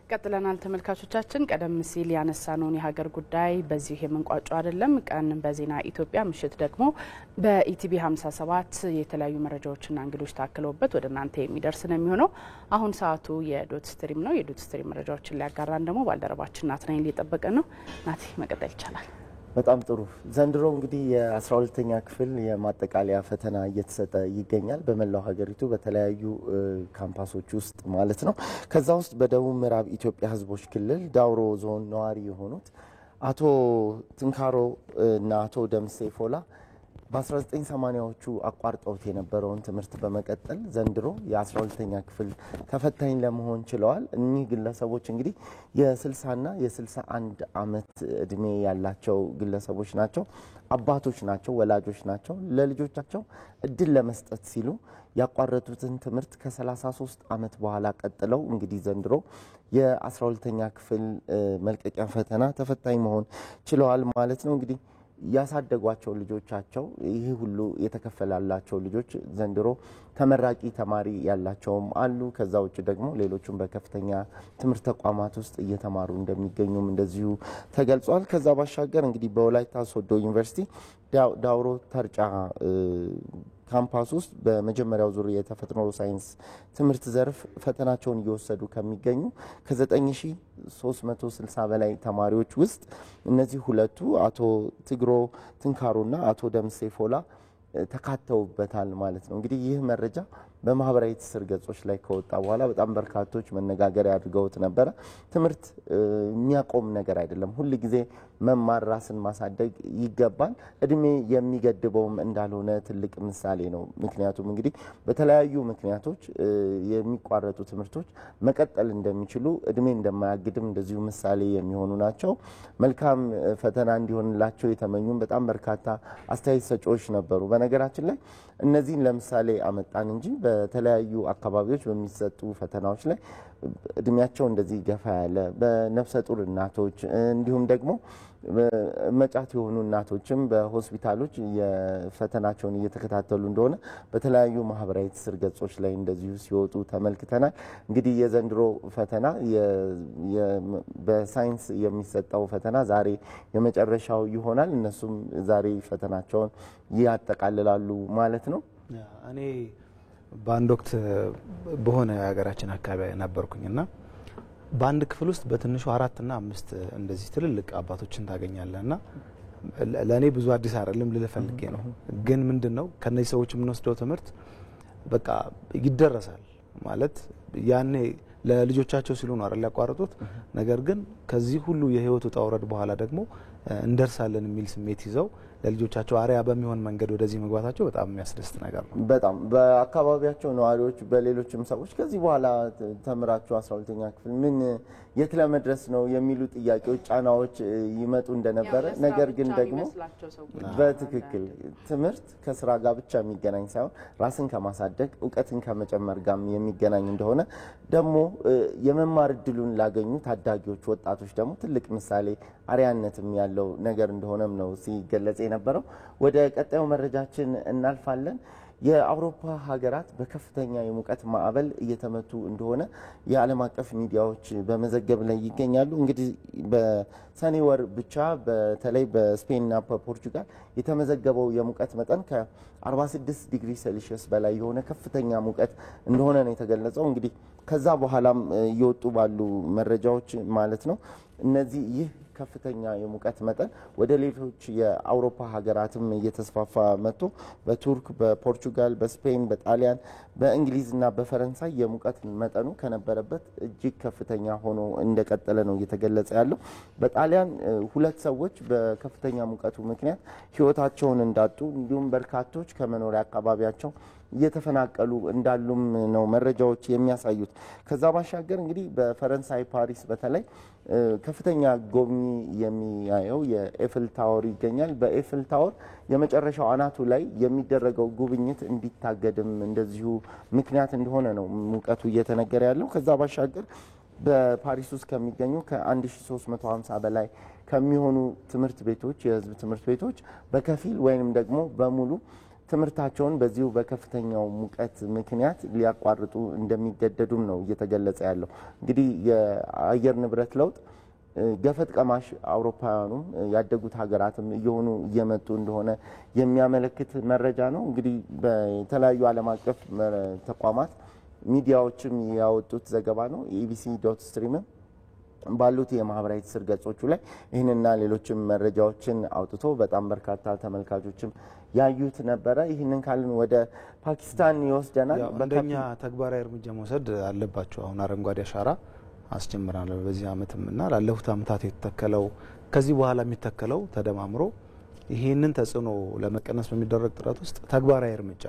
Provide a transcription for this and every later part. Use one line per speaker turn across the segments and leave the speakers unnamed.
ቀጥለናል ተመልካቾቻችን ቀደም ሲል ያነሳነውን የሀገር ጉዳይ በዚህ የምንቋጫው አይደለም ቀን በዜና ኢትዮጵያ ምሽት ደግሞ በኢቲቪ 57 የተለያዩ መረጃዎችና እንግዶች ታክለውበት ወደናንተ የሚደርስ ነው የሚሆነው አሁን ሰዓቱ የዶት ስትሪም ነው የዶት ስትሪም መረጃዎችን ሊያጋራን ደግሞ ባልደረባችን ናትናኤል እየጠበቀ ነው ናቲ መቀጠል ይቻላል
በጣም ጥሩ ዘንድሮ እንግዲህ የ12ኛ ክፍል የማጠቃለያ ፈተና እየተሰጠ ይገኛል በመላው ሀገሪቱ በተለያዩ ካምፓሶች ውስጥ ማለት ነው ከዛ ውስጥ በደቡብ ምዕራብ ኢትዮጵያ ህዝቦች ክልል ዳውሮ ዞን ነዋሪ የሆኑት አቶ ትንካሮ እና አቶ ደምሴ ፎላ በ1980ዎቹ አቋርጠውት የነበረውን ትምህርት በመቀጠል ዘንድሮ የ12ኛ ክፍል ተፈታኝ ለመሆን ችለዋል እኚህ ግለሰቦች እንግዲህ የ60 እና የ61 አመት እድሜ ያላቸው ግለሰቦች ናቸው አባቶች ናቸው ወላጆች ናቸው ለልጆቻቸው እድል ለመስጠት ሲሉ ያቋረጡትን ትምህርት ከ33 አመት በኋላ ቀጥለው እንግዲህ ዘንድሮ የ12ኛ ክፍል መልቀቂያ ፈተና ተፈታኝ መሆን ችለዋል ማለት ነው እንግዲህ ያሳደጓቸው ልጆቻቸው ይሄ ሁሉ የተከፈላላቸው ልጆች ዘንድሮ ተመራቂ ተማሪ ያላቸውም አሉ ከዛ ውጭ ደግሞ ሌሎችም በከፍተኛ ትምህርት ተቋማት ውስጥ እየተማሩ እንደሚገኙም እንደዚሁ ተገልጿል ከዛ ባሻገር እንግዲህ በወላይታ ሶዶ ዩኒቨርሲቲ ዳውሮ ተርጫ ካምፓስ ውስጥ በመጀመሪያው ዙር የተፈጥሮ ሳይንስ ትምህርት ዘርፍ ፈተናቸውን እየወሰዱ ከሚገኙ ከ9360 በላይ ተማሪዎች ውስጥ እነዚህ ሁለቱ አቶ ትግሮ ትንካሩና አቶ ደምሴ ፎላ ተካተውበታል ማለት ነው እንግዲህ ይህ መረጃ በማህበራዊ ትስስር ገጾች ላይ ከወጣ በኋላ በጣም በርካቶች መነጋገሪያ አድርገውት ነበር ትምህርት የሚያቆም ነገር አይደለም ሁሉ ጊዜ መማር ራስን ማሳደግ ይገባል እድሜ የሚገድበውም እንዳልሆነ ትልቅ ምሳሌ ነው ምክንያቱም እንግዲህ በተለያዩ ምክንያቶች የሚቋረጡ ትምህርቶች መቀጠል እንደሚችሉ እድሜ እንደማያግድም እንደዚሁ ምሳሌ የሚሆኑ ናቸው መልካም ፈተና እንዲሆንላቸው የተመኙም በጣም በርካታ አስተያየት ሰጪዎች ነበሩ በነገራችን ላይ እነዚህን ለምሳሌ አመጣን እንጂ በተለያዩ አካባቢዎች በሚሰጡ ፈተናዎች ላይ እድሜያቸው እንደዚህ ገፋ ያለ በነፍሰ ጡር እናቶች እንዲሁም ደግሞ መጫት የሆኑ እናቶችም በሆስፒታሎች የፈተናቸውን እየተከታተሉ እንደሆነ በተለያዩ ማህበራዊ ትስስር ገጾች ላይ እንደዚሁ ሲወጡ ተመልክተናል እንግዲህ የዘንድሮ ፈተና በሳይንስ የሚሰጠው ፈተና ዛሬ የመጨረሻው ይሆናል እነሱም ዛሬ ፈተናቸውን ያጠቃልላሉ ማለት ነው
እኔ በአንድ ወቅት በሆነ ሀገራችን አካባቢ ነበርኩኝና በአንድ ክፍል ውስጥ በትንሹ 4 እና 5 እንደዚህ ትልልቅ አባቶችን ታገኛለህና ለኔ ብዙ አዲስ አይደለም ልፈልጌ ነው ግን ምንድነው ከነዚህ ሰዎች የምንወስደው ትምህርት በቃ ይደረሳል ማለት ያኔ ለልጆቻቸው ሲሉ ነው አይደል ያቋረጡት ነገር ግን ከዚህ ሁሉ የህይወቱ ጣውረድ በኋላ ደግሞ እንደርሳለን የሚል ስሜት ይዘው ለልጆቻቸው አሪያ በሚሆን መንገድ ወደዚህ መግባታቸው በጣም የሚያስደስት ነገር ነው
በጣም በአካባቢያቸው ነዋሪዎች በሌሎችም ሰዎች ከዚህ በኋላ ተምራቸው 12ኛ ክፍል ምን የት ለመድረስ ነው የሚሉ ጥያቄዎች ጫናዎች ይመጡ እንደነበረ ነገር ግን ደግሞ በትክክል ትምህርት ከስራ ጋር ብቻ የሚገናኝ ሳይሆን ራስን ከማሳደግ ዕውቀትን ከመጨመር ጋር የሚገናኝ እንደሆነ ደግሞ የመማር እድሉን ላገኙ ታዳጊዎች ወጣቶች ደግሞ ትልቅ ምሳሌ አሪያነትም ያለው ነገር እንደሆነም ነው ሲገለጽ የነበረው ወደ ቀጣዩ መረጃችን እናልፋለን የአውሮፓ ሀገራት በከፍተኛ የሙቀት ማዕበል እየተመቱ እንደሆነ የዓለም አቀፍ ሚዲያዎች በመዘገብ ላይ ይገኛሉ እንግዲህ በሰኔ ወር ብቻ በተለይ በስፔንና በፖርቹጋል የተመዘገበው የሙቀት መጠን ከ46 ዲግሪ ሴልሺየስ በላይ የሆነ ከፍተኛ ሙቀት እንደሆነ ነው የተገለጸው እንግዲህ ከዛ በኋላም እየወጡ ባሉ መረጃዎች ማለት ነው እነዚህ ይህ ከፍተኛ የሙቀት መጠን ወደ ሌሎች የአውሮፓ ሀገራትም እየተስፋፋ መጥቶ በቱርክ በፖርቹጋል በስፔን በጣሊያን በእንግሊዝና በፈረንሳይ የሙቀት መጠኑ ከነበረበት እጅግ ከፍተኛ ሆኖ እንደቀጠለ ነው እየተገለጸ ያለው በጣሊያን ሁለት ሰዎች በከፍተኛ ሙቀቱ ምክንያት ህይወታቸውን እንዳጡ እንዲሁም በርካቶች ከመኖሪያ አካባቢያቸው እየተፈናቀሉ እንዳሉም ነው መረጃዎች የሚያሳዩት ከዛ ባሻገር እንግዲህ በፈረንሳይ ፓሪስ በተለይ ከፍተኛ ጎብኚ የሚያየው የኤፍል ታወር ይገኛል በኤፍል ታወር የመጨረሻው አናቱ ላይ የሚደረገው ጉብኝት እንዲታገድም እንደዚሁ ምክንያት እንደሆነ ነው ሙቀቱ እየተነገረ ያለው ከዛ ባሻገር በፓሪስ ውስጥ ከሚገኙ ከ1350 በላይ ከሚሆኑ ትምህርት ቤቶች የህዝብ ትምህርት ቤቶች በከፊል ወይንም ደግሞ በሙሉ ትምህርታቸውን በዚሁ በከፍተኛው ሙቀት ምክንያት ሊያቋርጡ እንደሚገደዱም ነው እየተገለጸ ያለው። እንግዲህ የአየር ንብረት ለውጥ ገፈት ቀማሽ አውሮፓውያኑም ያደጉት ሀገራትም እየሆኑ እየመጡ እንደሆነ የሚያመለክት መረጃ ነው። እንግዲህ በተለያዩ ዓለም አቀፍ ተቋማት ሚዲያዎችም ያወጡት ዘገባ ነው። ኢቢሲ.ስትሪም ባሉት የማህበራዊ ትስስር ገጾቹ ላይ ይህንና ሌሎችም መረጃዎችን አውጥቶ በጣም በርካታ ተመልካቾችም ያዩት ነበረ። ይህንን ካልን ወደ ፓኪስታን ይወስደናል።
በእንደኛ ተግባራዊ እርምጃ መውሰድ አለባቸው። አሁን አረንጓዴ አሻራ አስጀምራለሁ በዚህ አመትምና ላለፉት አመታት የተተከለው ከዚህ በኋላ የሚተከለው ተደማምሮ ይህንን ተጽዕኖ ለመቀነስ በሚደረግ ጥረት ውስጥ ተግባራዊ እርምጃ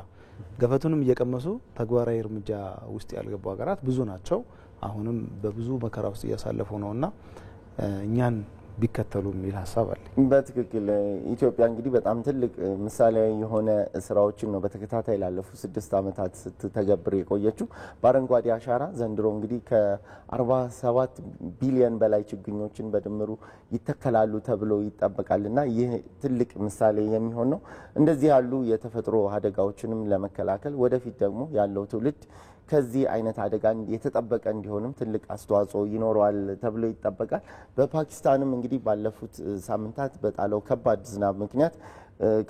ገፈቱንም እየቀመሱ ተግባራዊ እርምጃ ውስጥ ያልገቡ ሀገራት ብዙ ናቸው። አሁንም በብዙ መከራ ውስጥ እያሳለፉ ነውና እኛን ቢከተሉ የሚል ሀሳብ አለ።
በትክክል ኢትዮጵያ እንግዲህ በጣም ትልቅ ምሳሌያዊ የሆነ ስራዎችን ነው በተከታታይ ላለፉት 6 አመታት ስትተገብር የቆየችው። በአረንጓዴ አሻራ ዘንድሮ እንግዲህ ከ47 ቢሊዮን በላይ ችግኞችን በድምሩ ይተከላሉ ተብሎ ይጠበቃልና ይህ ትልቅ ምሳሌ የሚሆን ነው። እንደዚህ ያሉ የተፈጥሮ አደጋዎችንም ለመከላከል ወደፊት ደግሞ ያለው ትውልድ ከዚህ አይነት አደጋ የተጠበቀ እንዲሆንም ትልቅ አስተዋጽኦ ይኖረዋል ተብሎ ይጠበቃል። በፓኪስታንም እንግዲህ ባለፉት ሳምንታት በጣለው ከባድ ዝናብ ምክንያት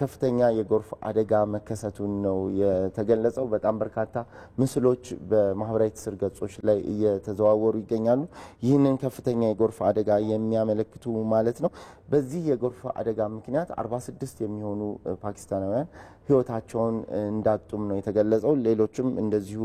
ከፍተኛ የጎርፍ አደጋ መከሰቱን ነው የተገለጸው። በጣም በርካታ ምስሎች በማህበራዊ ትስስር ገጾች ላይ እየተዘዋወሩ ይገኛሉ። ይህንን ከፍተኛ የጎርፍ አደጋ የሚያመለክቱ ማለት ነው። በዚህ የጎርፍ አደጋ ምክንያት 46 የሚሆኑ ፓኪስታናውያን ህይወታቸውን እንዳጡም ነው የተገለጸው። ሌሎችም እንደዚሁ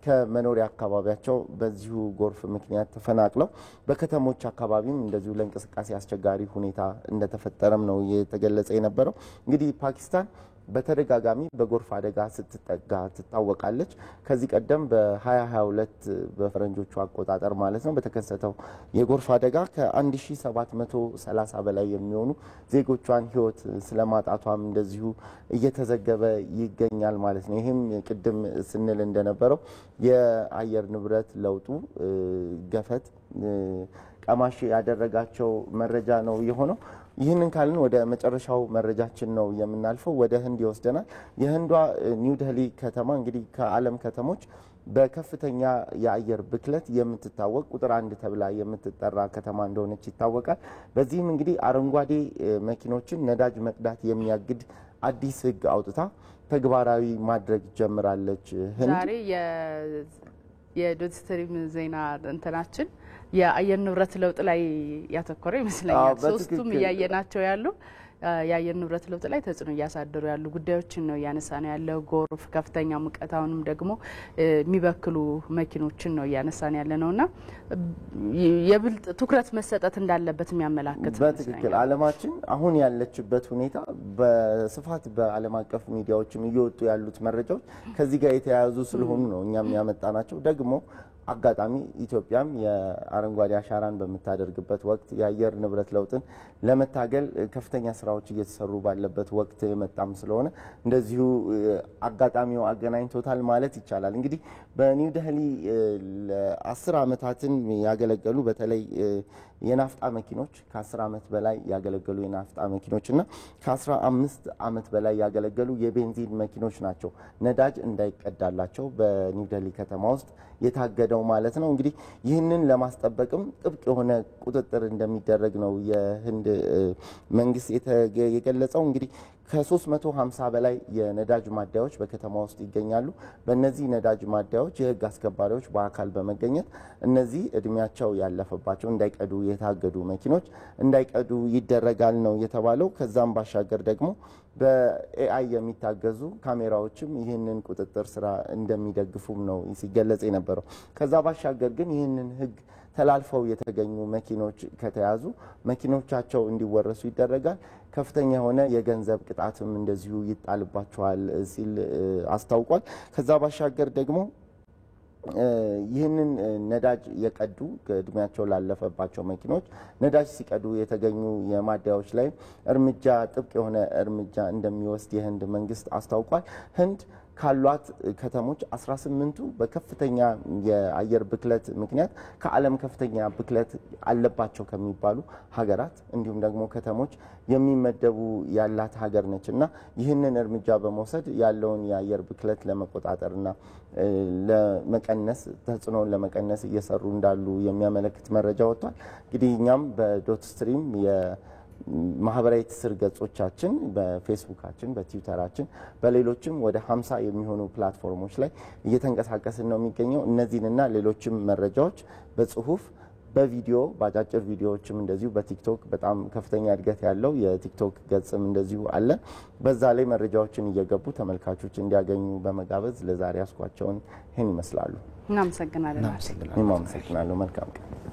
ከመኖሪያ አካባቢያቸው በዚሁ ጎርፍ ምክንያት ተፈናቅለው በከተሞች አካባቢም እንደዚሁ ለእንቅስቃሴ አስቸጋሪ ሁኔታ እንደተፈጠረም ነው የተገለጸ የነበረው። እንግዲህ ፓኪስታን በተደጋጋሚ በጎርፍ አደጋ ስትጠጋ ትታወቃለች። ከዚህ ቀደም በ2022 በፈረንጆቹ አቆጣጠር ማለት ነው በተከሰተው የጎርፍ አደጋ ከ1730 በላይ የሚሆኑ ዜጎቿን ህይወት ስለማጣቷም እንደዚሁ እየተዘገበ ይገኛል ማለት ነው። ይህም ቅድም ስንል እንደነበረው የአየር ንብረት ለውጡ ገፈት ቀማሽ ያደረጋቸው መረጃ ነው የሆነው። ይህንን ካልን ወደ መጨረሻው መረጃችን ነው የምናልፈው። ወደ ህንድ ይወስደናል። የህንዷ ኒው ዴልሂ ከተማ እንግዲህ ከዓለም ከተሞች በከፍተኛ የአየር ብክለት የምትታወቅ ቁጥር 1 ተብላ የምትጠራ ከተማ እንደሆነች ይታወቃል። በዚህም እንግዲህ አረንጓዴ መኪኖችን ነዳጅ መቅዳት የሚያግድ አዲስ ህግ አውጥታ ተግባራዊ ማድረግ ጀምራለች። ህንድ
ዛሬ የዶትስትሪም ዜና እንትናችን የአየር ንብረት ለውጥ ላይ ያተኮረ ይመስለኛል። ሶስቱም እያየናቸው ያሉ የአየር ንብረት ለውጥ ላይ ተጽዕኖ እያሳደሩ ያሉ ጉዳዮችን ነው እያነሳ ነው ያለው። ጎርፍ፣ ከፍተኛ ሙቀት፣ አሁንም ደግሞ የሚበክሉ መኪኖችን ነው እያነሳን ያለ ነውና የብልጥ ትኩረት መሰጠት እንዳለበት የሚያመላክት
በትክክል ዓለማችን አሁን ያለችበት ሁኔታ በስፋት በዓለም አቀፍ ሚዲያዎችም እየወጡ ያሉት መረጃዎች ከዚህ ጋር የተያያዙ ስለሆኑ ነው እኛም ያመጣናቸው። ደግሞ አጋጣሚ ኢትዮጵያም የአረንጓዴ አሻራን በምታደርግበት ወቅት የአየር ንብረት ለውጥን ለመታገል ከፍተኛ ስራዎች እየተሰሩ ባለበት ወቅት የመጣም ስለሆነ እንደዚሁ አጋጣሚው አገናኝቶታል ማለት ይቻላል። እንግዲህ በኒው ዴልሂ ለ10 አመታትን ያገለገሉ በተለይ የናፍጣ መኪኖች ከ10 አመት በላይ ያገለገሉ የናፍጣ መኪኖችና ከ15 አመት በላይ ያገለገሉ የቤንዚን መኪኖች ናቸው ነዳጅ እንዳይቀዳላቸው በኒው ዴልሂ ከተማ ውስጥ የታገደው ማለት ነው። እንግዲህ ይህንን ለማስጠበቅም ጥብቅ የሆነ ቁጥጥር እንደሚደረግ ነው የህንድ መንግስት የገለጸው። እንግዲህ ከ350 በላይ የነዳጅ ማደያዎች በከተማ ውስጥ ይገኛሉ። በእነዚህ ነዳጅ ማደያዎች የህግ አስከባሪዎች በአካል በመገኘት እነዚህ እድሜያቸው ያለፈባቸው እንዳይቀዱ የታገዱ መኪኖች እንዳይቀዱ ይደረጋል ነው የተባለው። ከዛም ባሻገር ደግሞ በኤአይ የሚታገዙ ካሜራዎችም ይህንን ቁጥጥር ስራ እንደሚደግፉም ነው ሲገለጽ የነበረው። ከዛ ባሻገር ግን ይህንን ህግ ተላልፈው የተገኙ መኪኖች ከተያዙ መኪኖቻቸው እንዲወረሱ ይደረጋል። ከፍተኛ የሆነ የገንዘብ ቅጣትም እንደዚሁ ይጣልባቸዋል ሲል አስታውቋል። ከዛ ባሻገር ደግሞ ይህንን ነዳጅ የቀዱ እድሜያቸው ላለፈባቸው መኪኖች ነዳጅ ሲቀዱ የተገኙ የማደያዎች ላይ እርምጃ ጥብቅ የሆነ እርምጃ እንደሚወስድ የህንድ መንግስት አስታውቋል። ህንድ ካሏት ከተሞች 18ቱ በከፍተኛ የአየር ብክለት ምክንያት ከዓለም ከፍተኛ ብክለት አለባቸው ከሚባሉ ሀገራት እንዲሁም ደግሞ ከተሞች የሚመደቡ ያላት ሀገር ነችና ይህንን እርምጃ በመውሰድ ያለውን የአየር ብክለት ለመቆጣጠርና ለመቀነስ ተጽዕኖን ለመቀነስ እየሰሩ እንዳሉ የሚያመለክት መረጃ ወጥቷል። እንግዲህ እኛም በዶት ስትሪም ማህበራዊ ትስስር ገጾቻችን በፌስቡካችን በትዊተራችን በሌሎችም ወደ 50 የሚሆኑ ፕላትፎርሞች ላይ እየተንቀሳቀስን ነው የሚገኘው። እነዚህንና ሌሎችም መረጃዎች በጽሁፍ በቪዲዮ በአጫጭር ቪዲዮዎችም እንደዚሁ በቲክቶክ በጣም ከፍተኛ እድገት ያለው የቲክቶክ ገጽም እንደዚሁ አለ። በዛ ላይ መረጃዎችን እየገቡ ተመልካቾች እንዲያገኙ በመጋበዝ ለዛሬ ያስኳቸውን ይህን ይመስላሉ።
እናመሰግናለን።
መልካም ቀን።